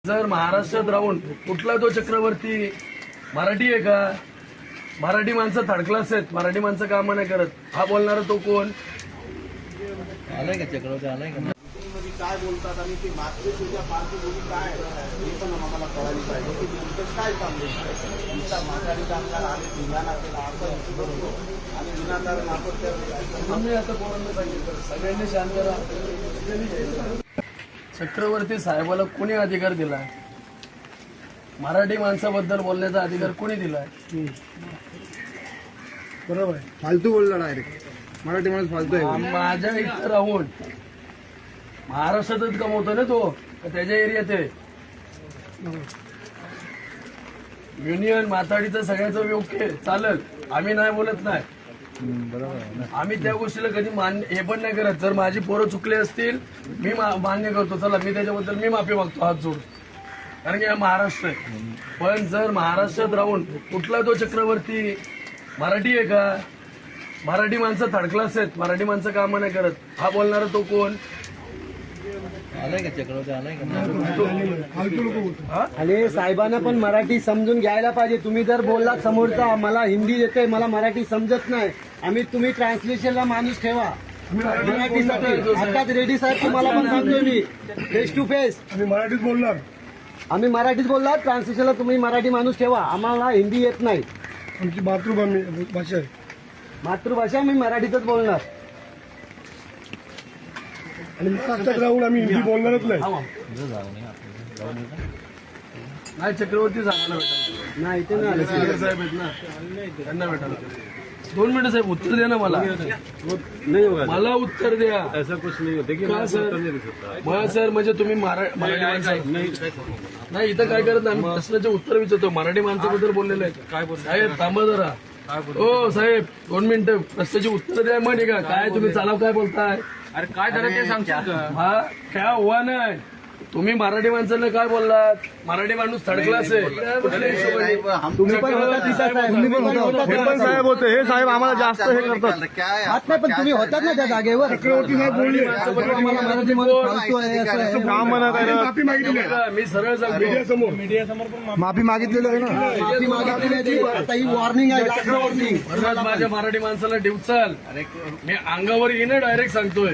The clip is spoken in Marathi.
जर महाराष्ट्रात राहून कुठला तो चक्रवर्ती मराठी आहे का? मराठी माणसं थर्ड क्लास आहेत, मराठी माणसं कामं नाही करत. हा बोलणारा तो कोण? आलाय का चक्रवर्ती आलाय का? काय बोलतात आणि ते मातृत्वाच्या पार्श्वभूमी काय हे पण आम्हाला कळायला पाहिजे की नेमकं काय चाललंय. माघारी कामगार आले धिंगाणा केला असं बरोबर आणि विनाकारण नापत्य आम्ही आता कोणाला सांगितलं सगळ्यांनी शांत राहा. चक्रवर्ती साहेबाला कोणी अधिकार दिला? मराठी माणसाबद्दल बोलण्याचा अधिकार कोणी दिलाय? बरोबर आहे. फालतू बोलला डायरेक्ट. मराठी माणूस फालतू आहे. माझ्या इथं राहून महाराष्ट्रातच कमवतो ना तो, त्याच्या एरियात आहे. युनियन माथाडीचं सगळ्याचं योग्य चालत, आम्ही नाही बोलत नाही. आम्ही त्या गोष्टीला कधी मान्य हे पण नाही करत. जर माझी पोरं चुकले असतील मी मान्य करतो, चला मी त्याच्याबद्दल मी माफी मागतो हात जोडून, कारण की हा महाराष्ट्र आहे. पण जर महाराष्ट्रात राहून कुठला तो चक्रवर्ती मराठी आहे का? मराठी माणसं थर्ड क्लास आहेत, मराठी माणसं कामं नाही करत. हा बोलणारा तो कोण? आलाय का चक्रवर्ती आलाय का? आणि साहेबांना पण मराठी समजून घ्यायला पाहिजे. तुम्ही जर बोललात समोरचा मला हिंदी येते मला मराठी समजत नाही, तुम्ही ट्रान्सलेशनला माणूस ठेवा मराठीसाठी. आताच रेडी साहेब तुम्हाला पण सांगतोय मी फेस टू फेस. आम्ही मराठीत बोलणार. आम्ही मराठीत बोलणार, ट्रान्सलेशनला तुम्ही मराठी माणूस ठेवा. आम्हाला हिंदी येत नाही, आमची मातृभूमी भाषा आहे. मातृभाषा मी मराठीतच बोलणार. आणि महाराष्ट्रात राहून आम्ही हिंदी बोलणारच नाही. नाही चक्रवर्ती साहेबांना भेटायला नाही ते नाही आले. साहेब आहेत ना, त्यांना भेटायला. 2 मिनिटं साहेब, उत्तर द्या ना मला. मला उत्तर द्या. ऐसा कुछ नहीं होता का सर? सर म्हणजे तुम्ही मराठी माणसं नाही इथं काय करत नाही. प्रश्नाचे उत्तर विचारतो. मराठी माणसाबद्दल बोललेलं आहे. काय बोल साहेब थांबा जरा. हो साहेब 2 मिनिटं प्रश्नाचे उत्तर द्या. मग ठीक आहे. काय तुम्ही चालाव काय बोलताय? अरे काय झालं ते सांगतो का? हा काय हुआ नाही. तुम्ही मराठी माणसाला काय बोललात? मराठी माणूस थर्ड क्लास आहे. कुठल्या हिशोबाने? तुम्ही पण होता तिथं साहेब, तुम्ही पण होतात. हे पण साहेब होते. हे साहेब आम्हाला जास्त हे करतात. हात नाही पण तुम्ही होतात ना त्या जागेवर. चक्रवर्ती साहेब बोलले. आम्हाला मराठी माणूस फालतू आहे असं आहे. काम म्हणत आहे. माफी मागितली आहे. मी सरळ सांगतो. मीडियासमोर माफी मागितलेली आहे ना. माफी मागितली नाही ती. आता ही वॉर्निंग आहे, लास्ट वॉर्निंग. माझ्या मराठी माणसाला डिवचाल मी अंगावर येणं डायरेक्ट सांगतोय.